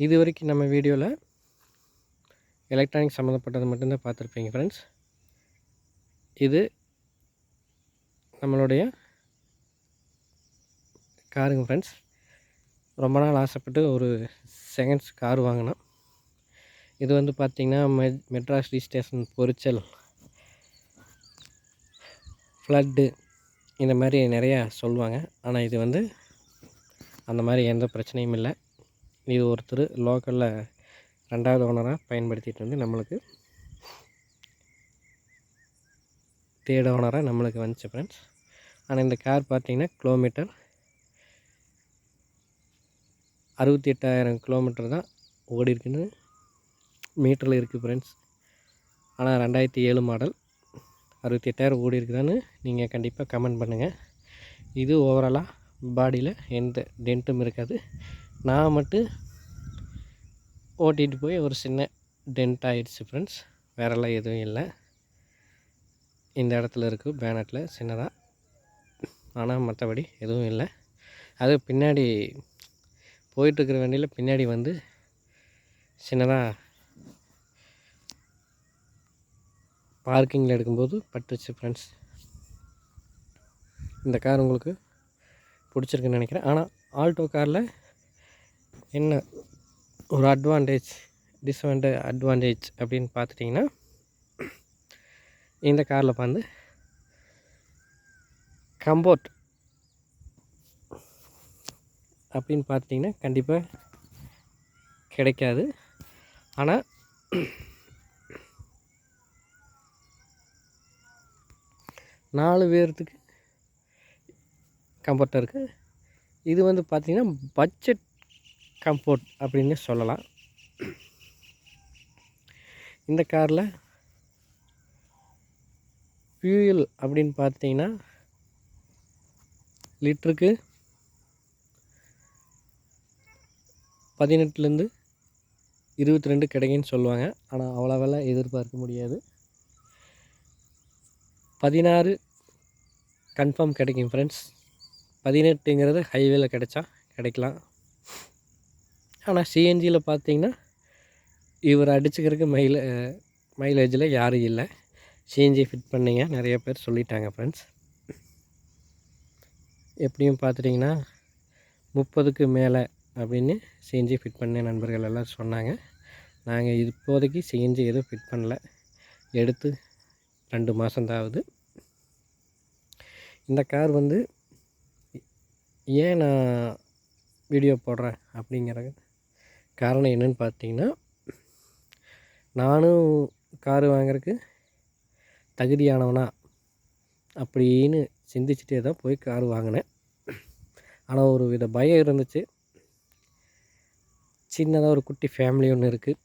இதுவரைக்கும் நம்ம வீடியோவில் எலக்ட்ரானிக் சம்மந்தப்பட்டது மட்டும்தான் பார்த்துருப்பீங்க ஃப்ரெண்ட்ஸ். இது நம்மளுடைய காருங்க ஃப்ரெண்ட்ஸ். ரொம்ப நாள் ஆசைப்பட்டு ஒரு செகண்ட்ஸ் கார் வாங்கினோம். இது வந்து பார்த்திங்கன்னா மெட்ராஸ் ரிஜிஸ்ட்ரேஷன் பொரிச்சல், ஃப்ளட்டு இந்த மாதிரி நிறையா சொல்லுவாங்க. ஆனால் இது வந்து அந்த மாதிரி எந்த பிரச்சனையும் இல்லை. இது ஒருத்தர் லோக்கலில் 2வது ஓனராக பயன்படுத்திகிட்டு வந்து நம்மளுக்கு 3rd ஓனராக நம்மளுக்கு வந்துச்சு ஃப்ரெண்ட்ஸ். ஆனால் இந்த கார் பார்த்திங்கன்னா கிலோமீட்டர் 68,000 கிலோமீட்டர் தான் ஓடி இருக்குன்னு மீட்டரில் இருக்குது ஃப்ரெண்ட்ஸ். ஆனால் 2007 மாடல் 68,000 ஓடி இருக்குதான்னு நீங்கள் கண்டிப்பாக கமெண்ட் பண்ணுங்கள். இது ஓவராலாக பாடியில் எந்த டென்ட்டும் இருக்காது. நான் மட்டும் ஓட்டிகிட்டு போய் ஒரு சின்ன டென்ட் ஆகிடுச்சு ஃப்ரெண்ட்ஸ். வேறெல்லாம் எதுவும் இல்லை. இந்த இடத்துல இருக்குது பேனட்டில் சின்னதாக, ஆனால் மற்றபடி எதுவும் இல்லை. அது பின்னாடி போயிட்டுருக்கிற வண்டியில் பின்னாடி வந்து சின்னதாக பார்க்கிங்கில் எடுக்கும்போது பட்டுச்சு ஃப்ரெண்ட்ஸ். இந்த கார் உங்களுக்கு பிடிச்சிருக்குன்னு நினைக்கிறேன். ஆனால் ஆல்டோ காரில் என்ன ஒரு அட்வான்டேஜ் அப்படின்னு பார்த்துட்டிங்கன்னா, இந்த காரில் வந்து கம்போர்ட் அப்படின்னு பார்த்துட்டிங்கன்னா கண்டிப்பாக கிடைக்காது. ஆனால் நாலு பேர்த்துக்கு கம்ஃபர்ட்டாக இருக்குது. இது வந்து பார்த்திங்கன்னா பட்ஜெட் கம்ஃபோர்ட் அப்படின்னு சொல்லலாம். இந்த காரில் ஃபியூயல் அப்படின்னு பார்த்திங்கன்னா லிட்டருக்கு 18லேருந்து 22 கிடைக்குன்னு சொல்லுவாங்க. ஆனால் அவ்வளோவெல்லாம் எதிர்பார்க்க முடியாது. 16 கன்ஃபார்ம் கிடைக்கும் ஃப்ரெண்ட்ஸ். 18ங்கிறது ஹைவேல கிடைக்கலாம். ஆனால் சிஎன்ஜியில் பார்த்திங்கன்னா இவர் அடிச்சுக்கிறதுக்கு மைலேஜில் யாரும் இல்லை. சிஎன்ஜி ஃபிட் பண்ணிங்க நிறைய பேர் சொல்லிட்டாங்க ஃப்ரெண்ட்ஸ். எப்படியும் பார்த்துட்டிங்கன்னா 30க்கு மேலே அப்படின்னு சிஎன்ஜி ஃபிட் பண்ண நண்பர்கள் எல்லாம் சொன்னாங்க. நாங்கள் இப்போதைக்கு சிஎன்ஜி எதுவும் ஃபிட் பண்ணல. எடுத்து 2 மாதம் தான் ஆகுது. இந்த கார் வந்து ஏன் நான் வீடியோ போடுறேன் அப்படிங்கிற காரணம் என்னென்னு பார்த்தீங்கன்னா, நானும் காரு வாங்குறதுக்கு தகுதியானவனா அப்படின்னு சிந்திச்சுட்டே தான் போய் கார் வாங்கினேன். ஆனால் ஒரு வித பயம் இருந்துச்சு. சின்னதாக ஒரு குட்டி ஃபேமிலி ஒன்று இருக்குது,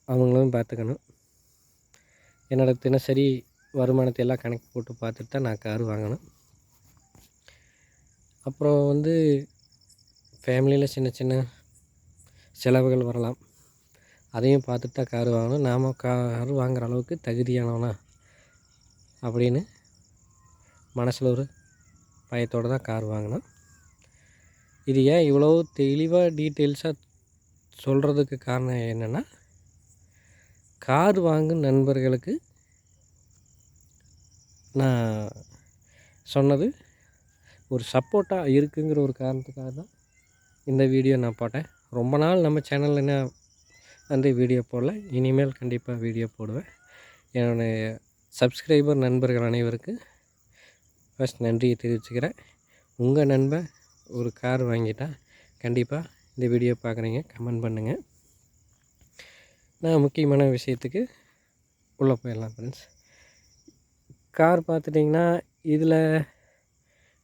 அவங்களும் பார்த்துக்கணும். என்னோடய தினசரி வருமானத்தை எல்லாம் கணக்கு போட்டு பார்த்துட்டு தான் நான் கார் வாங்கினேன். அப்புறம் வந்து ஃபேமிலியில் சின்ன சின்ன செலவுகள் வரலாம், அதையும் பார்த்துட்டு தான் கார் வாங்கணும். நாம் கார் வாங்குகிற அளவுக்கு தகுதியானவனா அப்படின்னு மனசில் ஒரு பயத்தோடு தான் கார் வாங்கினோம். இது ஏன் இவ்வளோ தெளிவாக டீட்டெயில்ஸாக சொல்கிறதுக்கு காரணம் என்னென்னா, கார் வாங்கும் நண்பர்களுக்கு நான் சொன்னது ஒரு சப்போர்ட்டாக இருக்குங்கிற ஒரு காரணத்துக்காக தான் இந்த வீடியோ நான் போட்டேன். ரொம்ப நாள் நம்ம சேனலில் என்ன வந்து வீடியோ போடல. இனிமேல் கண்டிப்பாக வீடியோ போடுவேன். என்னுடைய சப்ஸ்கிரைபர் நண்பர்கள் அனைவருக்கு ஃபஸ்ட் நன்றியை தெரிவிச்சுக்கிறேன். உங்கள் நண்பன் ஒரு கார் வாங்கிட்டா கண்டிப்பாக இந்த வீடியோ பார்க்குறீங்க, கமெண்ட் பண்ணுங்கள். நான் முக்கியமான விஷயத்துக்கு உள்ளே போயிடலாம் ஃப்ரெண்ட்ஸ். கார் பார்த்துட்டிங்கன்னா இதில்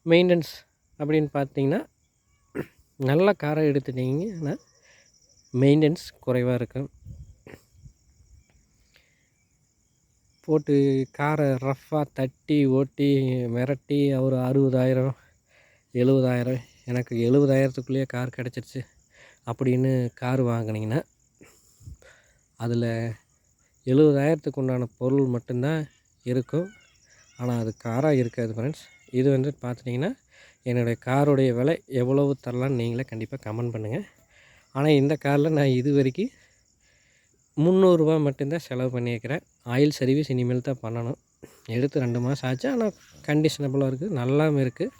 மெயின்டெனன்ஸ் அப்படின்னு பார்த்திங்கன்னா, நல்ல காரை எடுத்துட்டிங்கன்னா மெயின்டெனன்ஸ் குறைவாக இருக்கும். போட்டு காரை ரஃப்பாக தட்டி ஓட்டி மிரட்டி ஒரு 60,000 70,000 எனக்கு 70,000த்துக்குள்ளேயே கார் கிடச்சிருச்சு அப்படின்னு கார் வாங்கினீங்கன்னா அதில் 70,000த்துக்கு உண்டான பொருள் மட்டும்தான் இருக்கும். ஆனால் அது காராக இருக்காது ஃப்ரெண்ட்ஸ். இது வந்து பார்த்துட்டிங்கன்னா என்னுடைய காரோடைய விலை எவ்வளவு தரலான்னு நீங்களே கண்டிப்பாக கமெண்ட் பண்ணுங்கள். ஆனால் இந்த காரில் நான் இது வரைக்கும் ரூ. 300 மட்டும்தான் செலவு பண்ணியிருக்கிறேன். ஆயில் சர்வீஸ் இனிமேல் தான் பண்ணணும். எடுத்து 2 மாதம் ஆச்சு. ஆனால் கண்டிஷனபுளாக இருக்குது, நல்லாவும் இருக்குது.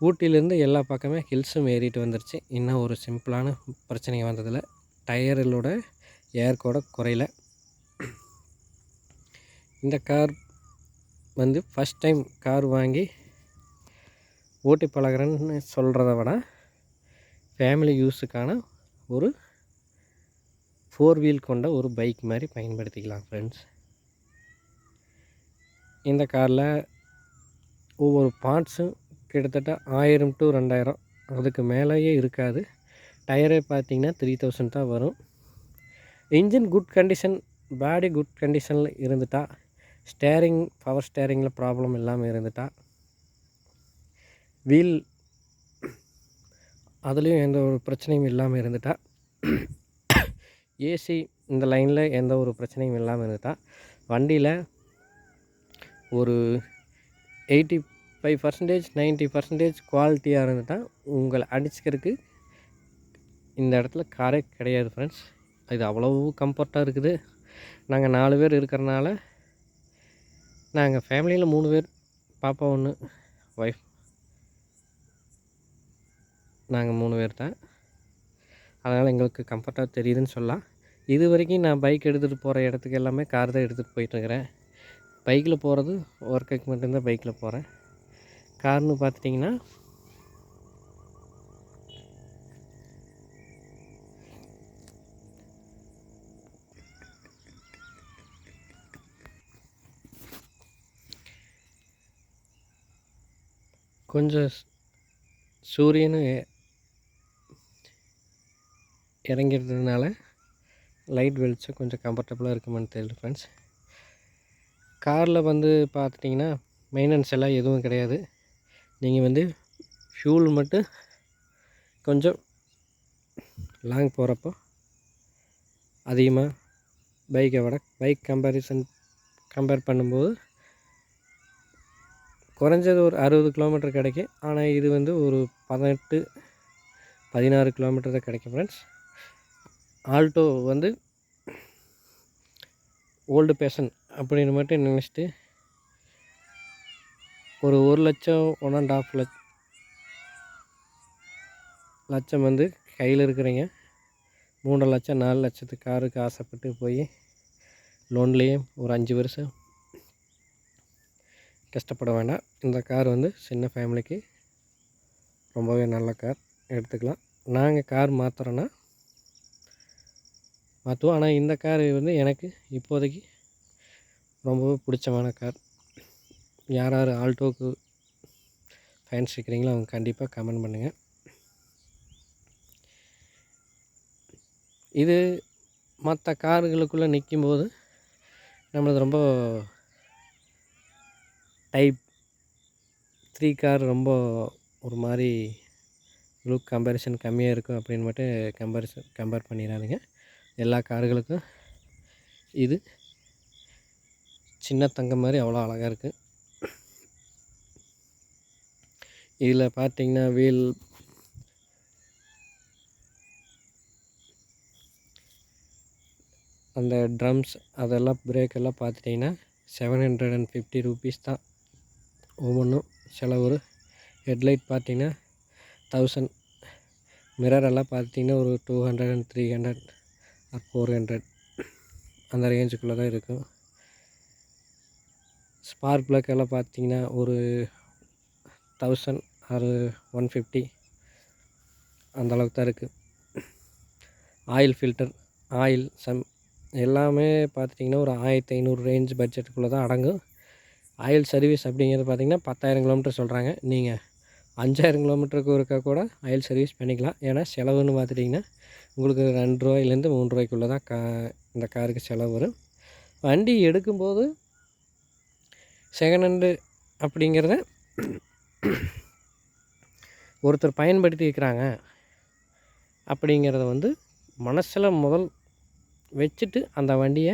ஊட்டியிலேருந்து எல்லா பக்கமே ஹில்ஸும் ஏறிட்டு வந்துருச்சு. இன்னும் ஒரு சிம்பிளான பிரச்சனைங்க வந்ததில்லை. டயரிலோட ஏர் கூட குறையல. இந்த கார் வந்து ஃபஸ்ட் டைம் கார் வாங்கி ஓட்டி பழகிறேன்னு சொல்கிறத விட ஃபேமிலி யூஸுக்கான ஒரு 4 வீல் கொண்ட ஒரு பைக் மாதிரி பயன்படுத்திக்கலாம் ஃப்ரெண்ட்ஸ். இந்த காரில் ஒவ்வொரு பார்ட்ஸும் கிட்டத்தட்ட 1000 to 2000 அதுக்கு மேலேயே இருக்காது. டயரே பார்த்திங்கன்னா 3000 தான் வரும். இன்ஜின் குட் கண்டிஷன், பாடி குட் கண்டிஷனில் இருந்துட்டா, ஸ்டேரிங் பவர் ஸ்டேரிங்கில் ப்ராப்ளம் இல்லாமல் இருந்துட்டா, வீல் அதுலேயும் எந்த ஒரு பிரச்சனையும் இல்லாமல் இருந்துட்டா, ஏசி இந்த லைனில் எந்த ஒரு பிரச்சனையும் இல்லாமல் இருந்துட்டா, வண்டியில் ஒரு 85% 90% குவாலிட்டியாக இருந்துட்டால் உங்களை அடிச்சுக்கிறதுக்கு இந்த இடத்துல காரே கிடையாது ஃப்ரெண்ட்ஸ். இது அவ்வளவு கம்ஃபர்ட்டாக இருக்குது. நாங்கள் 4 பேர் இருக்கிறனால, நாங்கள் ஃபேமிலியில் 3 பேர், பாப்பா 1, ஒய்ஃப், நாங்கள் 3 பேர் தான். அதனால் எங்களுக்கு கம்ஃபர்ட்டாக தெரியுதுன்னு சொல்லலாம். இது வரைக்கும் நான் பைக் எடுத்துகிட்டு போகிற இடத்துக்கு எல்லாமே கார் தான் எடுத்துகிட்டு போயிட்டுருக்கிறேன். பைக்கில் போகிறது ஒர்க்குக்கு மட்டும்தான் பைக்கில் போகிறேன். கார்னு பார்த்துட்டிங்கன்னா கொஞ்சம் சூரியனும் இறங்கிறதுனால லைட் வெளிச்சம் கொஞ்சம் கம்ஃபர்டபுளாக இருக்குமான்னு தெரியல ஃப்ரெண்ட்ஸ். காரில் வந்து பார்த்துட்டிங்கன்னா மெயின்டெனன்ஸ் எல்லாம் எதுவும் கிடையாது. நீங்கள் வந்து ஃபியூல் மட்டும் கொஞ்சம் லாங் போகிறப்போ அதிகமாக பைக்கை விட கம்பேர் பண்ணும்போது குறைஞ்சது ஒரு 60 கிலோமீட்டர் கிடைக்கும். ஆனால் இது வந்து ஒரு 18-16 கிலோமீட்டர் தான் கிடைக்கும் ஃப்ரெண்ட்ஸ். ஆல்டோ வந்து ஓல்டு பேஷன் அப்படின்னு மட்டும் நினச்சிட்டு ஒரு 1 லட்சம் 1.5 லட்சம் வந்து கையில் இருக்கிறீங்க, 3 லட்சம் 4 லட்சத்துக்கு காருக்கு ஆசைப்பட்டு போய் லோன்லேயே ஒரு 5 வருஷம் கஷ்டப்பட வேண்டாம். இந்த கார் வந்து சின்ன ஃபேமிலிக்கு ரொம்பவே நல்ல கார், எடுத்துக்கலாம். நாங்கள் கார் மாற்றுறோன்னா மாற்றுவோம். ஆனால் இந்த கார் வந்து எனக்கு இப்போதைக்கு ரொம்பவே பிடிச்சமான கார். யார் யார் ஆல்டோவுக்கு ஃபேன்ஸ் இருக்கிறீங்களோ அவங்க கண்டிப்பாக கமெண்ட் பண்ணுங்கள். இது மற்ற கார்களுக்குள்ளே நிற்கும்போது நம்மளது ரொம்ப டைப் 3 கார் ரொம்ப ஒரு மாதிரி லுக் கம்பேரிசன் கம்மியாக இருக்கும் அப்படின்னு மட்டும் கம்பேர் பண்ணிடாதீங்க. எல்லா கார்களுக்கும் இது சின்ன தங்கம் மாதிரி அவ்வளோ அழகாக இருக்குது. இதில் பார்த்திங்கன்னா வீல் அந்த ட்ரம்ஸ் அதெல்லாம் பிரேக்கெல்லாம் பார்த்துட்டிங்கன்னா 750 ரூபீஸ் தான் ஒவ்வொன்றும் செலவு. ஹெட்லைட் பார்த்திங்கன்னா 1000, மிரரெல்லாம் பார்த்திங்கன்னா ஒரு 200 and 300 or 400 அந்த ரேஞ்சுக்குள்ளே தான் இருக்கும். ஸ்பார்க் ப்ளக் எல்லாம் பார்த்திங்கன்னா ஒரு 1000 or 150 அந்தளவுக்கு தான் இருக்குது. ஆயில் ஃபில்டர், ஆயில் எல்லாமே பார்த்துட்டிங்கன்னா ஒரு 1500 ரேஞ்ச் பட்ஜெட்டுக்குள்ளே தான் அடங்கும். ஆயில் சர்வீஸ் அப்படிங்கிறது பார்த்திங்கன்னா 10,000 கிலோமீட்டர் சொல்கிறாங்க. நீங்கள் 5000 கிலோமீட்டருக்கு ஒருக்கா கூட ஆயில் சர்வீஸ் பண்ணிக்கலாம். ஏன்னா செலவுன்னு பார்த்துட்டிங்கன்னா உங்களுக்கு ₹2 3 தான் இந்த காருக்கு செலவு வரும். வண்டி எடுக்கும்போது செகண்ட் ஹேண்டு அப்படிங்கிறத ஒருத்தர் பயன்படுத்தி இருக்கிறாங்க அப்படிங்கிறத வந்து மனசில் முதல் வச்சுட்டு அந்த வண்டியை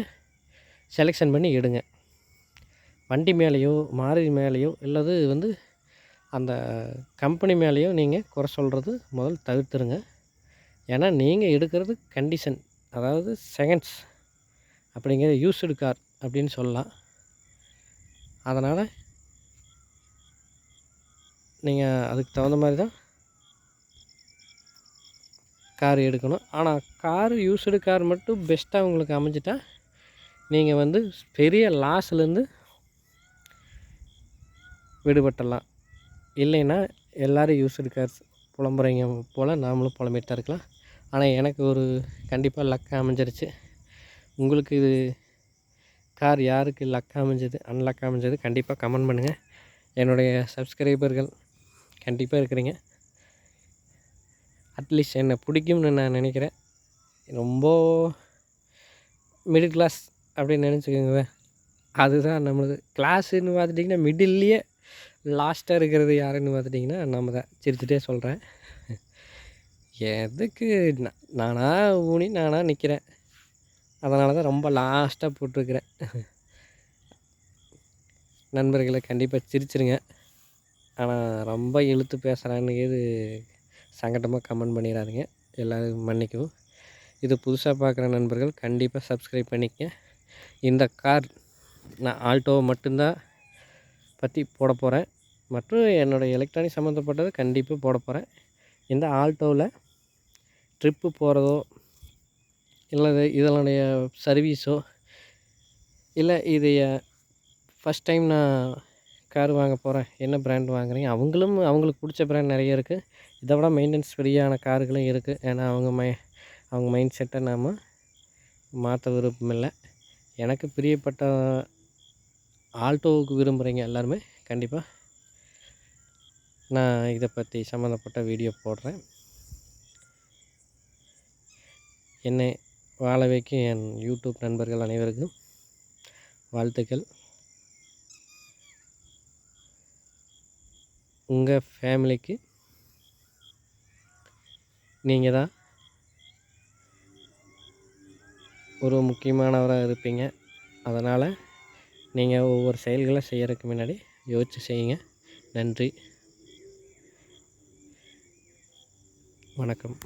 செலெக்ஷன் பண்ணி எடுங்க. வண்டி மேலேயோ மாருதி மேலேயோ இல்லது வந்து அந்த கம்பெனி மேலேயோ நீங்கள் குறை சொல்கிறது முதல் தவிர்த்துருங்க. ஏன்னா நீங்கள் எடுக்கிறது கண்டிஷன், அதாவது செகண்ட்ஸ் அப்படிங்கிற யூஸ்டு கார் அப்படின்னு சொல்லலாம். அதனால் நீங்கள் அதுக்கு தகுந்த மாதிரி தான் கார் எடுக்கணும். ஆனால் கார் யூஸ்டு கார் மட்டும் பெஸ்ட்டாக உங்களுக்கு அமைஞ்சிட்டா நீங்கள் வந்து பெரிய லாஸ்லேருந்து விடுபட்டுடலாம். இல்லைன்னா எல்லோரும் யூஸ்டு கார்ஸ் புலம்புறீங்க போல் நாமளும் புலம்பிட்டு தான் இருக்கலாம். ஆனால் எனக்கு ஒரு கண்டிப்பாக லக் அமைஞ்சிருச்சு. உங்களுக்கு இது கார் யாருக்கு லக் அமைஞ்சது அன்லக் அமைஞ்சது கண்டிப்பாக கமெண்ட் பண்ணுங்கள். என்னுடைய சப்ஸ்கிரைபர்கள் கண்டிப்பாக இருக்கிறீங்க. அட்லீஸ்ட் என்னை பிடிக்கும்னு நான் நினைக்கிறேன். ரொம்ப மிடில் கிளாஸ் அப்படின்னு நினச்சிக்கோங்க. அதுதான் நம்மளது. கிளாஸுன்னு பார்த்துட்டிங்கன்னா மிடில்லையே லாஸ்ட்டாக இருக்கிறது யாருன்னு பார்த்துட்டிங்கன்னா நம்ம தான். சிரிச்சுட்டே சொல்கிறேன். எதுக்கு நானாக ஊனி நானாக நிற்கிறேன். அதனால தான் ரொம்ப லாஸ்ட்டாக போட்டிருக்கிறேன். நண்பர்களை கண்டிப்பாக சிரிச்சிருங்க. ஆனால் ரொம்ப இழுத்து பேசுகிறான்னு இது சங்கடமாக கமெண்ட் பண்ணிடாதீங்க. எல்லோரும் மன்னிக்கவும். இது புதுசாக பார்க்குற நண்பர்கள் கண்டிப்பாக சப்ஸ்கிரைப் பண்ணிக்க. இந்த கார் நான் ஆல்டோவை மட்டும்தான் பற்றி போட போகிறேன். மற்றும் என்னோடய எலக்ட்ரானிக் சம்மந்தப்பட்டது கண்டிப்பாக போட போகிறேன். இந்த ஆல்டோவில் ட்ரிப்பு போகிறதோ இல்லை இதனுடைய சர்வீஸோ இல்லை இது ஃபஸ்ட் டைம் நான் கார் வாங்க போகிறேன், என்ன பிராண்ட் வாங்குறீங்க, அவங்களுக்கு பிடிச்ச பிராண்ட் நிறைய இருக்குது. இதை விட மெயின்டெனன்ஸ் ஃப்ரீயான கார்களும் இருக்குது. ஏன்னா அவங்க மைண்ட் செட்டை நாம் மாற்ற விருப்பமில்லை. எனக்கு பிரியப்பட்ட ஆல்டோவுக்கு விரும்புகிறீங்க எல்லாருமே கண்டிப்பாக நான் இதை பற்றி சம்மந்தப்பட்ட வீடியோ போடுறேன். என்னை வாழ வைக்கும் என் யூடியூப் நண்பர்கள் அனைவருக்கும் வாழ்த்துக்கள். உங்கள் ஃபேமிலிக்கு நீங்கள் தான் ஒரு முக்கியமானவராக இருப்பீங்க. அதனால் நீங்கள் ஒவ்வொரு செயல்களை செய்கிறதுக்கு முன்னாடி யோசித்து செய்யுங்க. நன்றி, வணக்கம்.